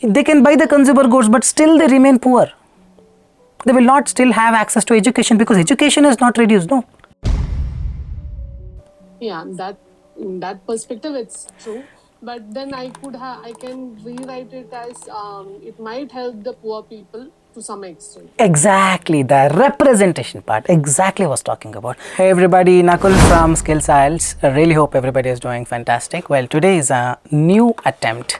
They can buy the consumer goods, but still they remain poor. They will not still have access to education because education is not reduced, no? Yeah, in that perspective, it's true. But then I can rewrite it as it might help the poor people to some extent. Exactly, the representation part, exactly was talking about. Hey everybody, Nakul from Skills IELTS. I really hope everybody is doing fantastic. Well, today is a new attempt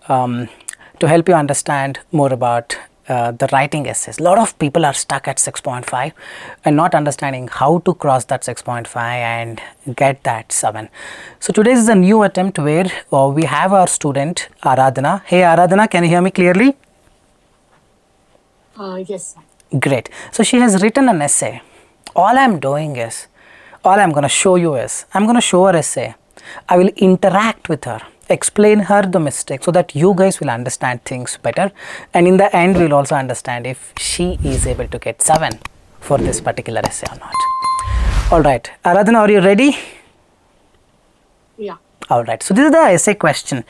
to help you understand more about the writing essays. A lot of people are stuck at 6.5 and not understanding how to cross that 6.5 and get that 7. So today is a new attempt where we have our student Aradhana. Hey Aradhana, can you hear me clearly? Yes. Great. So she has written an essay. All I'm going to show you is, I'm going to show her essay. I will interact with her, explain her the mistake so that you guys will understand things better. And in the end, we'll also understand if she is able to get 7 for this particular essay or not. All right. Aradhana, are you ready? Yeah. Alright, so this is the essay question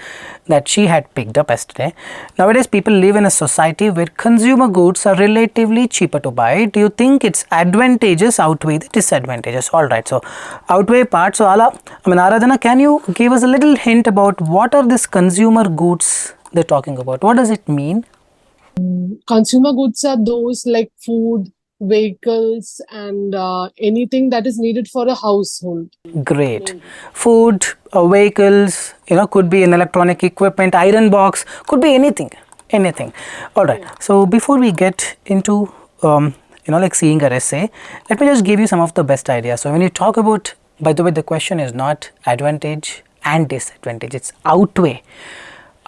that she had picked up yesterday. Nowadays, people live in a society where consumer goods are relatively cheaper to buy. Do you think its advantages outweigh the disadvantages? Alright, so outweigh part. So, Aradhana, can you give us a little hint about what are these consumer goods they're talking about? What does it mean? Consumer goods are those like food, vehicles, and anything that is needed for a household. Great. Mainly. Food, vehicles, could be an electronic equipment, iron box, could be anything. Alright, yeah. So before we get into like seeing a essay, let me just give you some of the best ideas. So when you talk about, by the way, the question is not advantage and disadvantage, it's outweigh.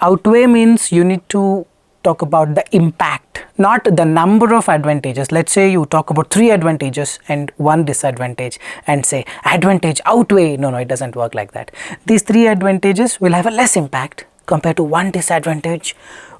Outweigh means you need to talk about the impact, not the number of advantages. Let's say you talk about 3 advantages and 1 disadvantage and say advantage outweigh. No, it doesn't work like that. These 3 advantages will have a less impact compared to 1 disadvantage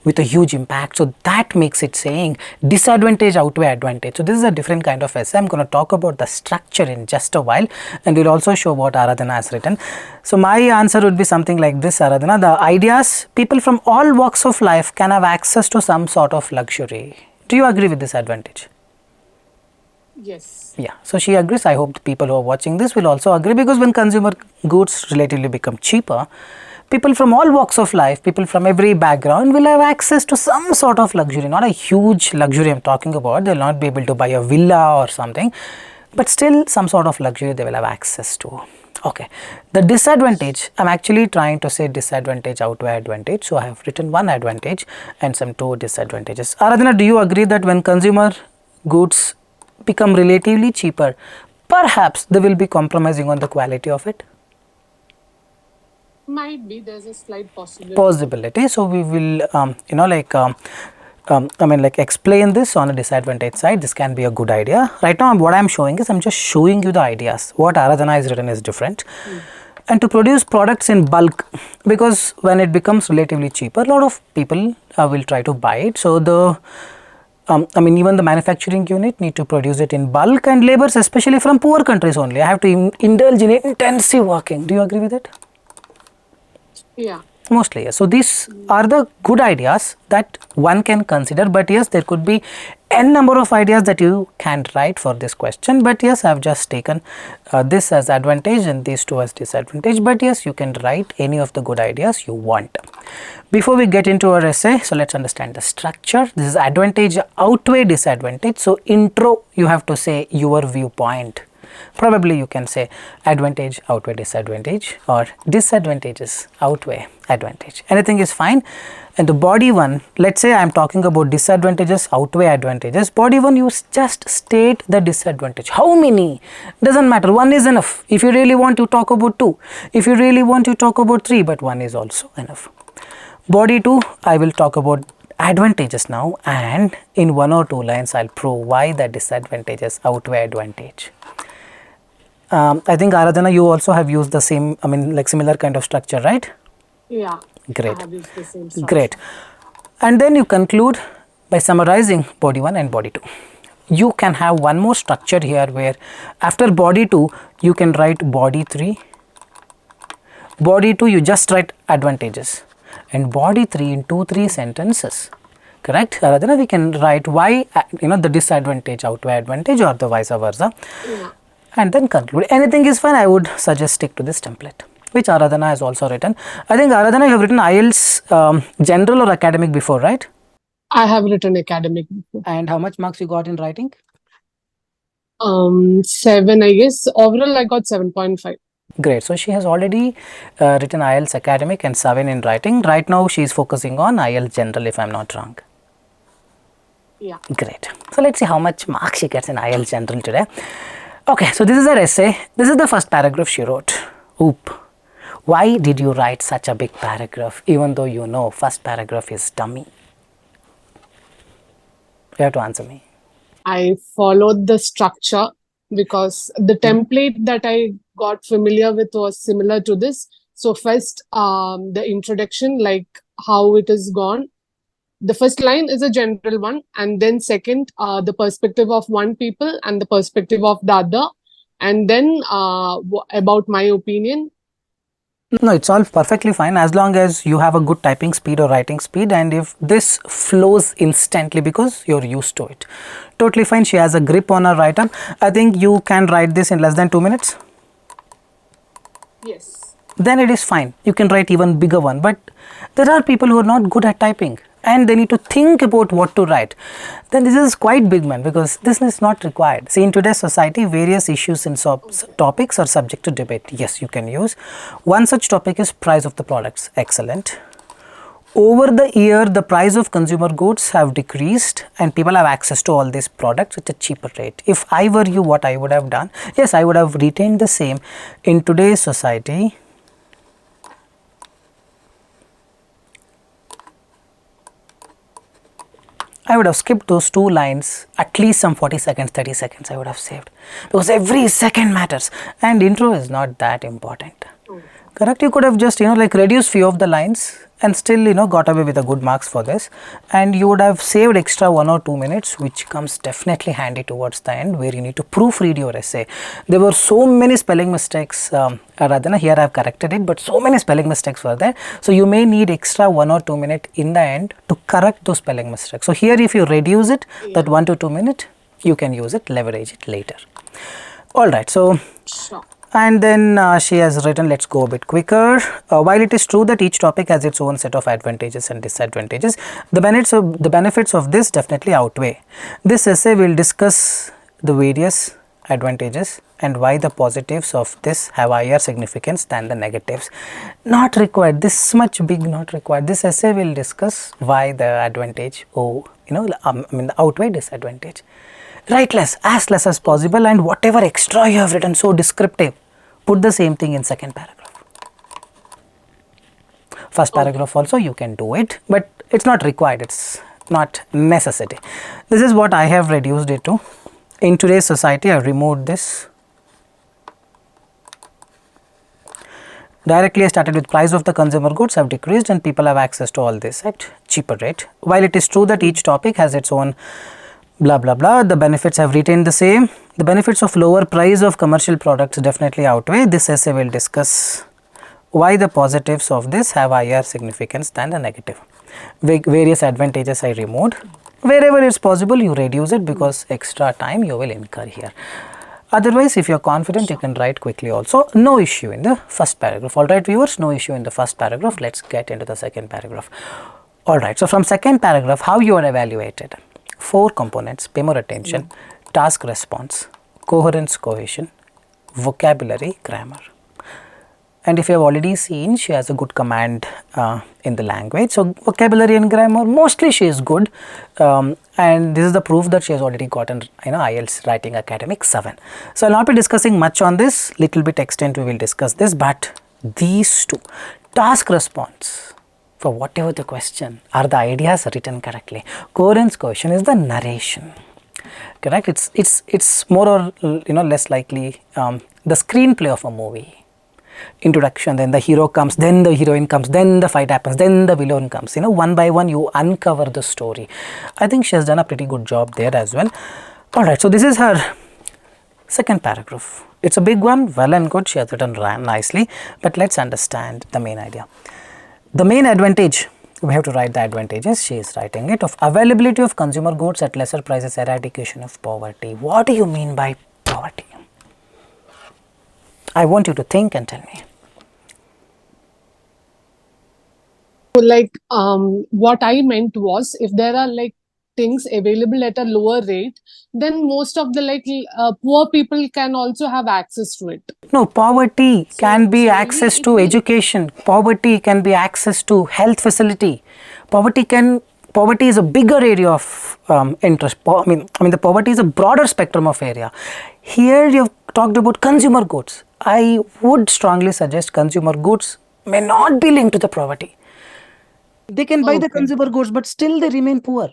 with a huge impact. So that makes it saying disadvantage outweigh advantage. So this is a different kind of essay. I'm going to talk about the structure in just a while and we'll also show what Aradhana has written. So my answer would be something like this, Aradhana. The ideas, people from all walks of life can have access to some sort of luxury. Do you agree with this advantage? Yes. Yeah, so she agrees. I hope the people who are watching this will also agree, because when consumer goods relatively become cheaper, people from all walks of life, people from every background will have access to some sort of luxury, not a huge luxury I'm talking about. They will not be able to buy a villa or something, but still some sort of luxury they will have access to. Okay, the disadvantage, I'm actually trying to say disadvantage outweigh advantage. So I have written 1 advantage and some 2 disadvantages. Aradhana, do you agree that when consumer goods become relatively cheaper, perhaps they will be compromising on the quality of it? Might be, there's a slight possibility. So we will explain this on a disadvantage side. This can be a good idea. Right now what I'm showing is, I'm just showing you the ideas. What Aradhana has written is different. And to produce products in bulk, because when it becomes relatively cheaper, a lot of people will try to buy it. So the even the manufacturing unit need to produce it in bulk, and laborers, especially from poor countries only, I have to indulge in intensive working. Do you agree with it? Yeah. Mostly, yes. So these are the good ideas that one can consider, but yes, there could be n number of ideas that you can write for this question. But yes, I have just taken this as advantage and these 2 as disadvantage. But yes, you can write any of the good ideas you want. Before we get into our essay, so let's understand the structure. This is advantage outweigh disadvantage. So intro, you have to say your viewpoint. Probably you can say advantage outweigh disadvantage or disadvantages outweigh advantage. Anything is fine. And the body 1, let's say I am talking about disadvantages outweigh advantages. Body 1, you just state the disadvantage. How many? Doesn't matter. 1 is enough. If you really want to talk about 2, if you really want to talk about 3, but 1 is also enough. Body 2, I will talk about advantages now, and in 1 or 2 lines I'll prove why the disadvantages outweigh advantage. I think Aradhana, you also have used the same, similar kind of structure, right? Yeah. Great. I have used the same structure. Great. And then you conclude by summarizing body 1 and body 2. You can have one more structure here where after body 2, you can write body 3. Body 2, you just write advantages. and body 3 in 2-3 sentences. Correct? Aradhana, we can write why, the disadvantage outweigh advantage or the vice versa. Yeah. And then conclude. Anything is fine. I would suggest stick to this template, which Aradhana has also written. I think Aradhana, you have written IELTS general or academic before, right? I have written academic before. And how much marks you got in writing? 7, I guess. Overall, I got 7.5. Great. So she has already written IELTS academic and 7 in writing. Right now she is focusing on IELTS general, if I am not wrong. Yeah. Great. So let's see how much marks she gets in IELTS general today. Okay, so this is her essay. This is the first paragraph she wrote. Oop. Why did you write such a big paragraph, even though you know first paragraph is dummy? You have to answer me. I followed the structure because the template that I got familiar with was similar to this. So first, the introduction, like how it is gone. The first line is a general one, and then second, the perspective of one people and the perspective of the other, and then about my opinion. No, it's all perfectly fine as long as you have a good typing speed or writing speed, and if this flows instantly because you're used to it. Totally fine. She has a grip on her write-up. I think you can write this in less than 2 minutes. Yes. Then it is fine. You can write even bigger one, but there are people who are not good at typing and they need to think about what to write. Then this is quite big, man, because this is not required. See, in today's society, various issues and topics are subject to debate. Yes, you can use. One such topic is price of the products. Excellent. Over the year, the price of consumer goods have decreased and people have access to all these products at a cheaper rate. If I were you, what I would have done? Yes, I would have retained the same. In today's society, I would have skipped those 2 lines, at least some 40 seconds, 30 seconds I would have saved, because every second matters and intro is not that important. Correct? You could have just, like reduced few of the lines and still, got away with a good marks for this, and you would have saved extra 1 or 2 minutes, which comes definitely handy towards the end where you need to proofread your essay. There were so many spelling mistakes, Aradhana, here I have corrected it, but so many spelling mistakes were there. So you may need extra 1 or 2 minutes in the end to correct those spelling mistakes. So here if you reduce it, that 1 to 2 minutes, you can use it, leverage it later. Alright, so Sure. and then she has written, let's go a bit quicker. While it is true that each topic has its own set of advantages and disadvantages, the benefits of this definitely outweigh. This essay will discuss the various advantages and why the positives of this have higher significance than the negatives. Not required. This much big, not required. This essay will discuss why the advantage, the outweigh disadvantage. Write less, as less as possible, and whatever extra you have written so descriptive, put the same thing in second paragraph. First paragraph also you can do it, but it's not required, it's not necessity. This is what I have reduced it to. In today's society, I removed this. Directly I started with price of the consumer goods have decreased and people have access to all this at cheaper rate. While it is true that each topic has its own blah blah blah, the benefits have retained the same. The benefits of lower price of commercial products definitely outweigh. This essay will discuss why the positives of this have higher significance than the negative. Various advantages I removed. Wherever it's possible, you reduce it because extra time you will incur here. Otherwise, if you are confident, you can write quickly also. No issue in the first paragraph. Alright viewers, no issue in the first paragraph. Let's get into the second paragraph. Alright, so from second paragraph, how you are evaluated? 4 components, pay more attention, task response, coherence cohesion, vocabulary, grammar. And if you have already seen, she has a good command in the language. So vocabulary and grammar, mostly she is good, and this is the proof that she has already gotten IELTS Writing Academic 7. So I will not be discussing much on this, little bit extent we will discuss this, but these 2, task response, for whatever the question, are the ideas written correctly? Coherence cohesion is the narration, correct? It's more or less likely the screenplay of a movie. Introduction, then the hero comes, then the heroine comes, then the fight happens, then the villain comes. One by one you uncover the story. I think she has done a pretty good job there as well. Alright, so this is her second paragraph. It's a big one, well and good, she has written nicely, but let's understand the main idea. The main advantage, we have to write the advantages, she is writing it, of availability of consumer goods at lesser prices, eradication of poverty. What do you mean by poverty? I want you to think and tell me. So, like, what I meant was, if there are like things available at a lower rate, then most of the poor people can also have access to it. No, poverty can be slowly access it to will. education. Poverty can be access to health facility. Poverty is a bigger area of interest. I mean, the poverty is a broader spectrum of area. Here you have talked about consumer goods. I would strongly suggest consumer goods may not be linked to the poverty. They can buy the Okay. consumer goods, but still they remain poor.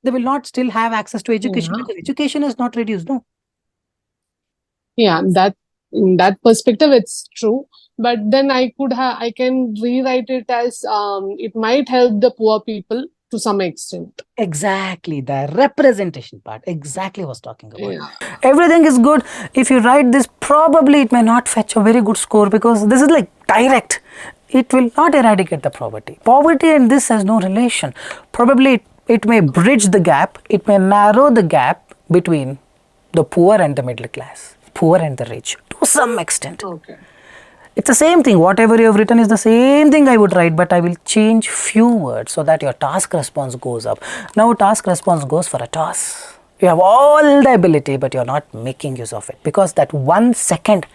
They will not still have access to education Yeah. because education is not reduced. No. Yeah, that in that perspective, it's true. But then I can rewrite it as it might help the poor people to some extent. Exactly, the representation part. Exactly was talking about. Yeah. Everything is good. If you write this, probably it may not fetch a very good score because this is like direct. It will not eradicate the poverty. Poverty and this has no relation. Probably it may bridge the gap. It may narrow the gap between the poor and the middle class, poor and the rich to some extent. Okay. It's the same thing. Whatever you have written is the same thing I would write, but I will change few words so that your task response goes up. Now task response goes for a toss. You have all the ability, but you're not making use of it because that 1 second,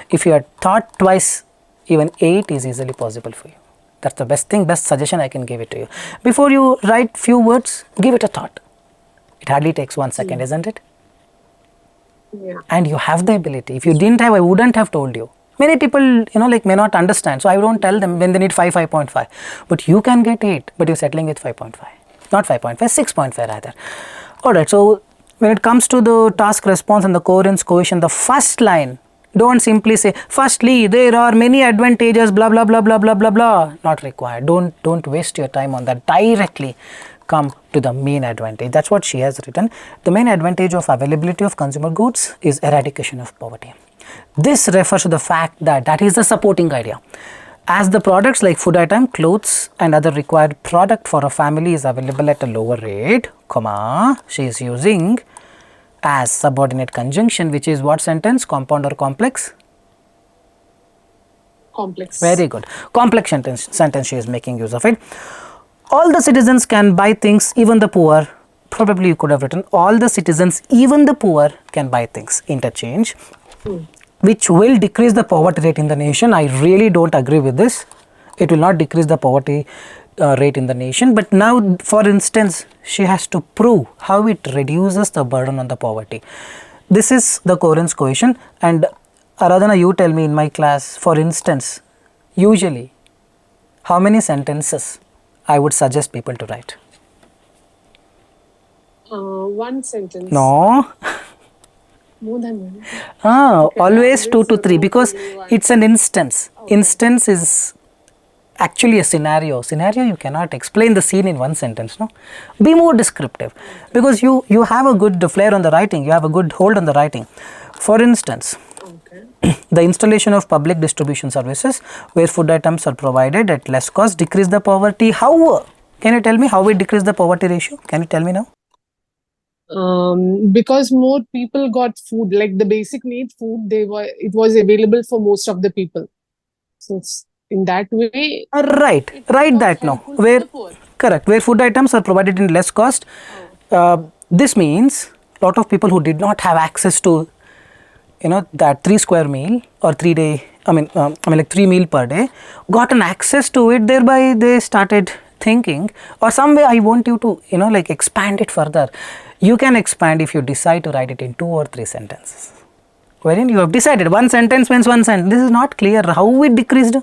if you had thought twice, even 8 is easily possible for you. That's the best thing, best suggestion I can give it to you. Before you write few words, give it a thought. It hardly takes 1 second, isn't it? Yeah. And you have the ability. If you didn't have, I wouldn't have told you. Many people, may not understand. So I don't tell them when they need 5, 5.5. But you can get 8, but you're settling with 5.5. Not 5.5, 6.5 rather. Alright, so when it comes to the task response and the coherence coefficient, the first line, don't simply say, firstly, there are many advantages, blah, blah, blah, blah, blah, blah, blah. Not required. Don't waste your time on that. Directly come to the main advantage. That's what she has written. The main advantage of availability of consumer goods is eradication of poverty. This refers to the fact that that is the supporting idea. As the products like food item, clothes and other required product for a family is available at a lower rate, comma, she is using as subordinate conjunction, which is what sentence? Compound or complex? Complex. Very good. Complex sentence she is making use of it. All the citizens can buy things, even the poor. Probably you could have written all the citizens, even the poor can buy things. Interchange. Which will decrease the poverty rate in the nation. I really don't agree with this. It will not decrease the poverty rate in the nation. But now, for instance, she has to prove how it reduces the burden on the poverty. This is the coherence coefficient. And Aradhana, you tell me in my class, for instance, usually how many sentences I would suggest people to write? 1 sentence. No. More than 1. Always 2 to 3 because it's an instance. Okay. Instance is actually a scenario. Scenario you cannot explain the scene in 1 sentence. No, be more descriptive because you have a good flair on the writing. You have a good hold on the writing. For instance, the installation of public distribution services where food items are provided at less cost decrease the poverty. How? Can you tell me how it decrease the poverty ratio? Can you tell me now? Because more people got food, like the basic need food, it was available for most of the people. So it's in that way. Right that now. Where correct, where food items are provided in less cost. This means lot of people who did not have access to that 3 square meal or 3 day, like 3 meal per day, got an access to it. Thereby they started thinking, or some way I want you to expand it further. You can expand if you decide to write it in 2 or 3 sentences. Wherein you have decided 1 sentence means 1 sentence. This is not clear how it decreased.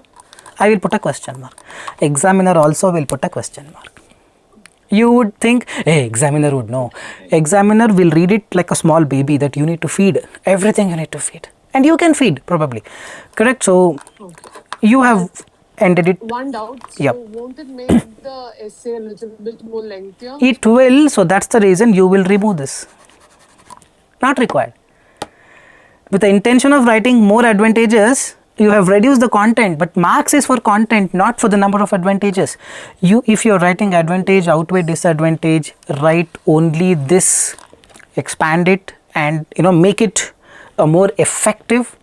I will put a question mark. Examiner also will put a question mark. You would think, hey, examiner would know. Examiner will read it like a small baby that you need to feed. Everything you need to feed. And you can feed probably. Correct? So, you have ended it. One doubt. So, won't it make the essay a little bit more lengthier? It will. So, that's the reason you will remove this. Not required. With the intention of writing more advantages, you have reduced the content, but marks is for content, not for the number of advantages. If you're writing advantage outweigh disadvantage, write only this, expand it, and make it a more effective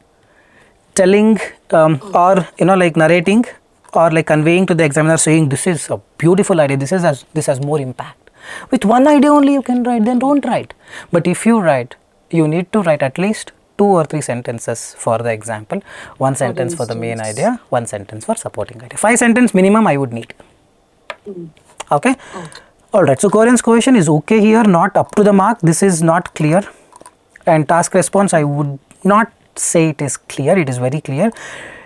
telling, or like narrating, or like conveying to the examiner, saying this is a beautiful idea, this has more impact. With one idea only you can write, then don't write. But if you write, you need to write at least 2 or 3 sentences for the example, one sentence for the main idea, one sentence for supporting idea. 5 sentence minimum I would need. Okay. Alright, so coherence cohesion is okay here, not up to the mark. This is not clear. And task response, I would not say it is clear, it is very clear.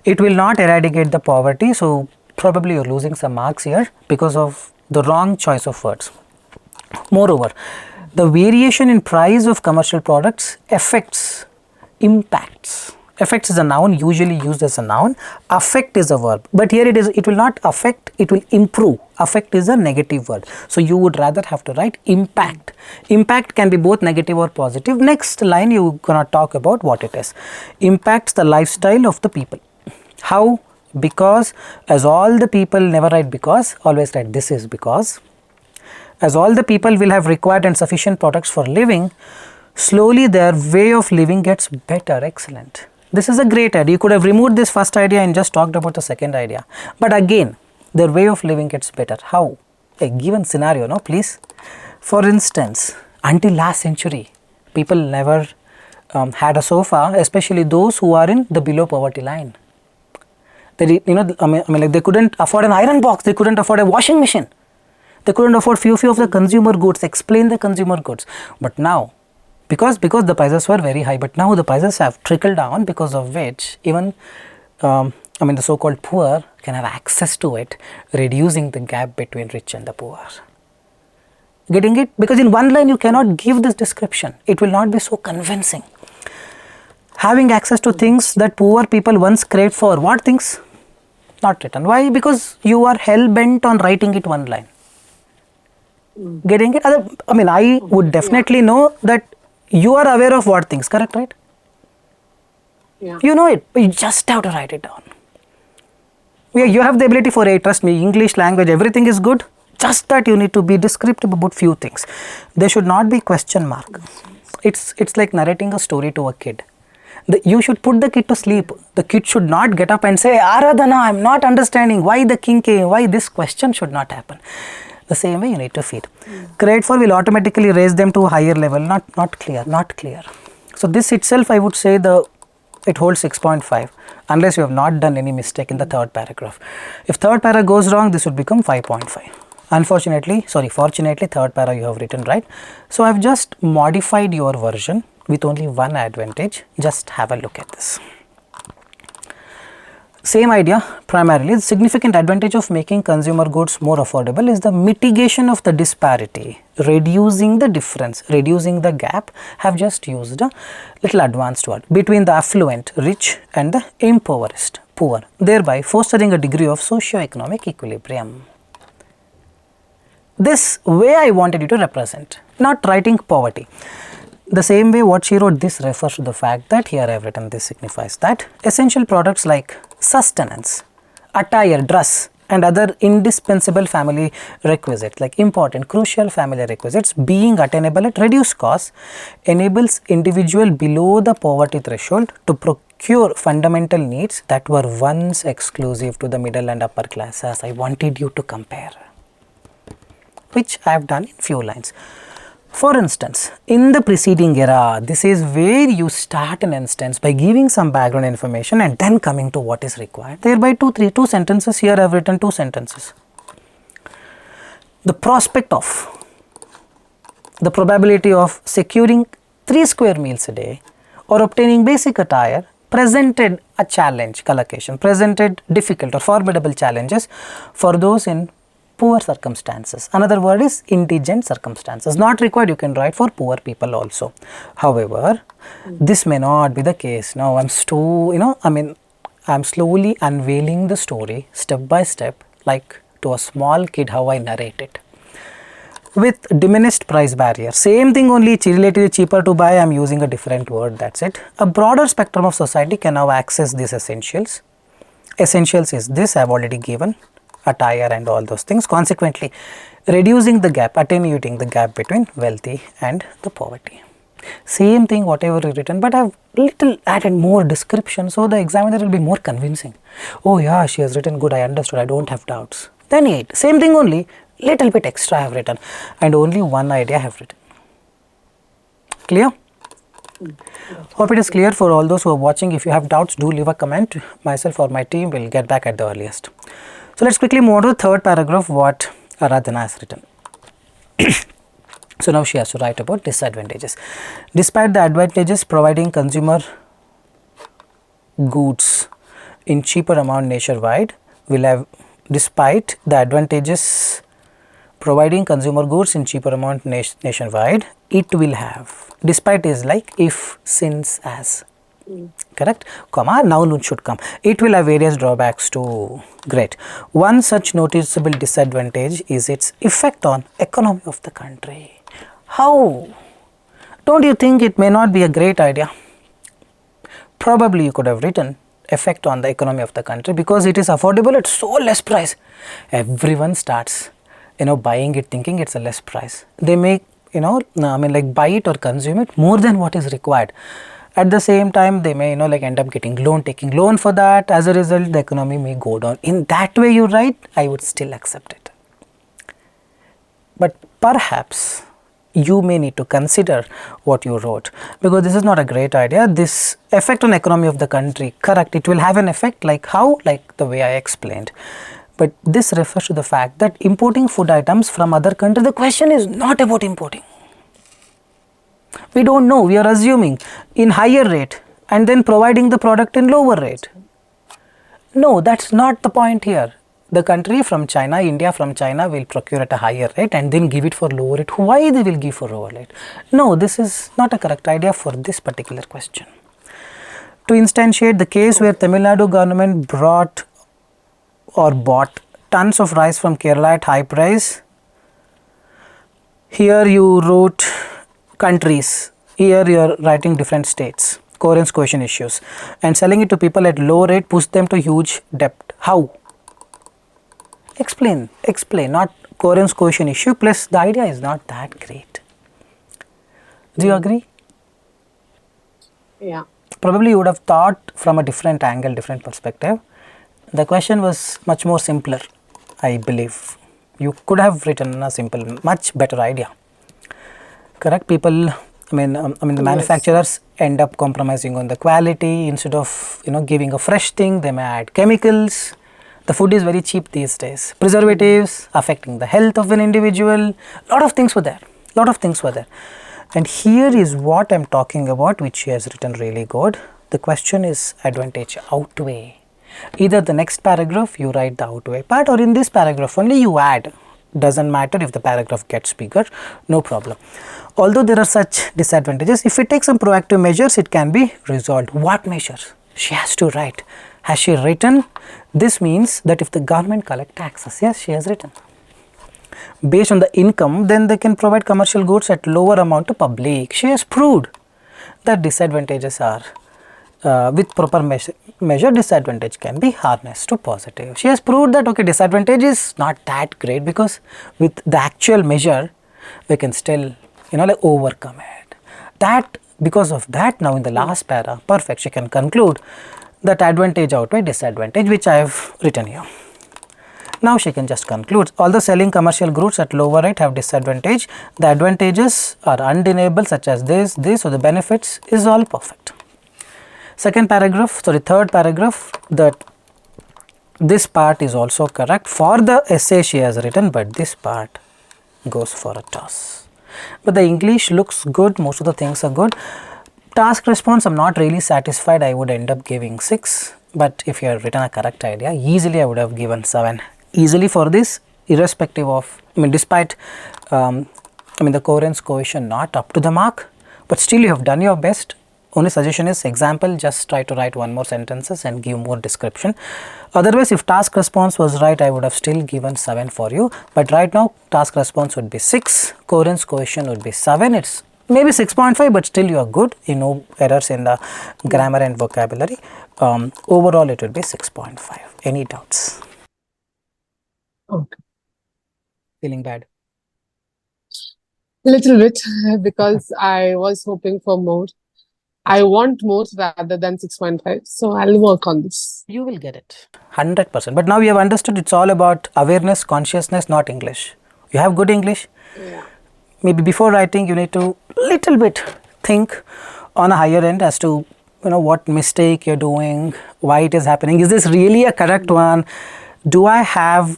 It will not eradicate the poverty, so probably you are losing some marks here because of the wrong choice of words. Moreover, the variation in price of commercial products impacts. Affects is a noun, usually used as a noun. Affect is a verb, but here it will not affect, it will improve. Affect is a negative word, so you would rather have to write impact. Impact can be both negative or positive. Next line you gonna talk about what it is. Impacts the lifestyle of the people. How? Because, as all the people, never write because, always write this is because. As all the people will have required and sufficient products for living, slowly their way of living gets better. Excellent. This is a great idea. You could have removed this first idea and just talked about the second idea. But again, their way of living gets better. How? A given scenario, no, please. For instance, until last century, people never had a sofa, especially those who are in the below poverty line. They, like they couldn't afford an iron box, they couldn't afford a washing machine, they couldn't afford few of the consumer goods. Explain the consumer goods. But now, because the prices were very high, but now the prices have trickled down, because of which even the so-called poor can have access to it, reducing the gap between rich and the poor. Getting it? Because in one line you cannot give this description, it will not be so convincing. Having access to things that poor people once craved for. What things? Not written. Why? Because you are hell-bent on writing it one line. Getting it? I would definitely know that you are aware of what things, correct, right? Yeah. You know it, but you just have to write it down. You have the ability for it, trust me, English language, everything is good, just that you need to be descriptive about few things. There should not be question mark. It's like narrating a story to a kid. You should put the kid to sleep. The kid should not get up and say, Aradhana, I am not understanding why the king came, why this question should not happen. The same way you need to feed. Grade 4 will automatically raise them to a higher level. Not clear. So this itself, I would say it holds 6.5 unless you have not done any mistake in the third paragraph. If third paragraph goes wrong, this would become 5.5. Fortunately, third paragraph you have written right. So I have just modified your version with only one advantage. Just have a look at this. Same idea, primarily the significant advantage of making consumer goods more affordable is the mitigation of the disparity, reducing the difference, reducing the gap. Have just used a little advanced word between the affluent, rich, and the impoverished, poor, thereby fostering a degree of socio-economic equilibrium. This way I wanted you to represent, not writing poverty. The same way what she wrote, this refers to the fact that here I have written this signifies that essential products like sustenance, attire, dress, and other indispensable family requisites, like important, crucial family requisites, being attainable at reduced cost, enables individual below the poverty threshold to procure fundamental needs that were once exclusive to the middle and upper classes. I wanted you to compare, which I have done in few lines. For instance, in the preceding era, this is where you start an instance by giving some background information and then coming to what is required. Thereby two sentences. Here I have written 2 sentences. The prospect of, the probability of securing 3 square meals a day or obtaining basic attire presented a challenge, collocation, presented difficult or formidable challenges for those in poor circumstances. Another word is indigent circumstances. Not required, you can write for poor people also. However, this may not be the case. Now I'm slowly unveiling the story step by step, like to a small kid how I narrate it. with diminished price barrier. Same thing, only relatively cheaper to buy, I am using a different word, that's it. A broader spectrum of society can now access these essentials. Essentials is this, I have already given, attire and all those things. Consequently, reducing the gap, attenuating the gap between wealthy and the poverty. Same thing whatever is written, but I have little added more description, so the examiner will be more convincing. Oh yeah, she has written good, I understood, I don't have doubts. Then 8, same thing only, little bit extra I have written and only one idea I have written. Clear? Hope it is clear for all those who are watching. If you have doubts, do leave a comment. Myself or my team will get back at the earliest. So let's quickly move on to the third paragraph, what Aradhana has written. So now she has to write about disadvantages. Despite the advantages providing consumer goods in cheaper amount nationwide, will have, despite the advantages providing consumer goods in cheaper amount nationwide, it will have, despite is like if, since, as, correct, comma, noun should come. It will have various drawbacks too. Great. One such noticeable disadvantage is its effect on economy of the country. How? Don't you think it may not be a great idea? Probably you could have written effect on the economy of the country, because it is affordable at so less price. Everyone starts, buying it thinking it's a less price. They may, like buy it or consume it more than what is required. At the same time, they may, end up getting loan, taking loan for that. As a result, the economy may go down. In that way you write, I would still accept it. But perhaps you may need to consider what you wrote, because this is not a great idea. This effect on economy of the country, correct, it will have an effect, like how, like the way I explained. But this refers to the fact that importing food items from other countries, the question is not about importing. We don't know, we are assuming in higher rate and then providing the product in lower rate. No, that's not the point here. The country from China, India from China will procure at a higher rate and then give it for lower rate. Why they will give for lower rate? No, this is not a correct idea for this particular question. To instantiate the case where Tamil Nadu government brought or bought tons of rice from Kerala at high price, here you wrote countries, here you are writing different states, coherence cohesion issues, and selling it to people at low rate push them to huge debt. How? Explain, not coherence cohesion issue, plus the idea is not that great. Do you agree? Yeah. Probably you would have thought from a different angle, different perspective. The question was much more simpler, I believe. You could have written a simple, much better idea. Correct? People, the manufacturers end up compromising on the quality. Instead of, giving a fresh thing, they may add chemicals. The food is very cheap these days. Preservatives affecting the health of an individual. Lot of things were there. And here is what I am talking about, which she has written really good. The question is advantage outweigh. Either the next paragraph you write the outweigh part, or in this paragraph only you add. Doesn't matter if the paragraph gets bigger, no problem. Although there are such disadvantages, if we take some proactive measures, it can be resolved. What measures? She has to write. Has she written? This means that if the government collect taxes, yes, she has written. Based on the income, then they can provide commercial goods at lower amount to public. She has proved that disadvantages are, with proper measure, disadvantage can be harnessed to positive. She has proved that, okay, disadvantage is not that great, because with the actual measure, we can still, overcome it. That, because of that, now in the last para, perfect, she can conclude that advantage outweigh disadvantage, which I have written here. Now she can just conclude, although selling commercial goods at lower rate have disadvantage, the advantages are undeniable, such as this, so the benefits is all perfect. Third paragraph, that this part is also correct for the essay she has written, but this part goes for a toss. But the English looks good, most of the things are good. Task response, I am not really satisfied, I would end up giving 6, but if you had written a correct idea, easily I would have given 7. Easily for this, irrespective of, despite, the coherence cohesion not up to the mark, but still you have done your best. only suggestion is example, just try to write one more sentences and give more description. Otherwise, if task response was right, I would have still given 7 for you, but right now task response would be 6, coherence coefficient would be 7. It's maybe 6.5, but still you are good, no errors in the grammar and vocabulary. Overall it will be 6.5. Any doubts? Okay. Feeling bad? Little bit, because I was hoping for more. I want more rather than 6.5. So I'll work on this. You will get it 100%. But now you have understood it's all about awareness, consciousness, not English. You have good English. Yeah. Maybe before writing you need to little bit think on a higher end as to what mistake you're doing, why it is happening, is this really a correct one, do I have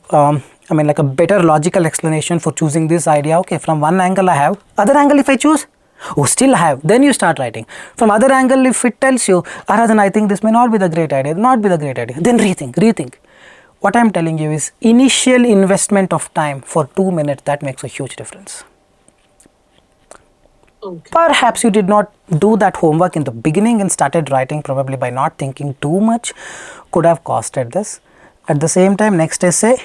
like a better logical explanation for choosing this idea. Okay, from one angle I have, other angle if I choose, oh still I have, then you start writing. From other angle if it tells you, Aradhana, I think this may not be the great idea, then rethink. What I am telling you is initial investment of time for 2 minutes, that makes a huge difference. Okay. Perhaps you did not do that homework in the beginning and started writing probably by not thinking too much, could have costed this. At the same time, next essay,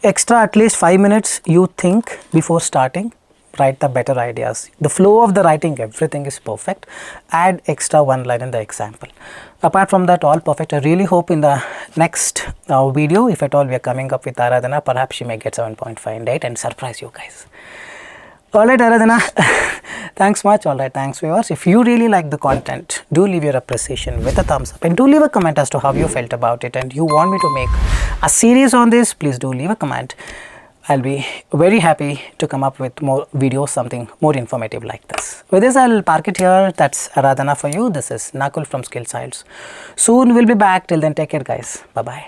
extra at least 5 minutes you think before starting, write the better ideas. The flow of the writing, everything is perfect. Add extra one line in the example. Apart from that, all perfect. I really hope in the next video, if at all we are coming up with Aradhana, perhaps she may get 7.5 and 8 and surprise you guys. Alright Aradhana, thanks much. Alright, thanks viewers. If you really like the content, do leave your appreciation with a thumbs up and do leave a comment as to how you felt about it, and you want me to make a series on this, please do leave a comment. I'll be very happy to come up with more videos, something more informative like this. With this, I'll park it here. That's Aradhana for you. This is Nakul from Skills IELTS. Soon we'll be back. Till then, take care guys. Bye-bye.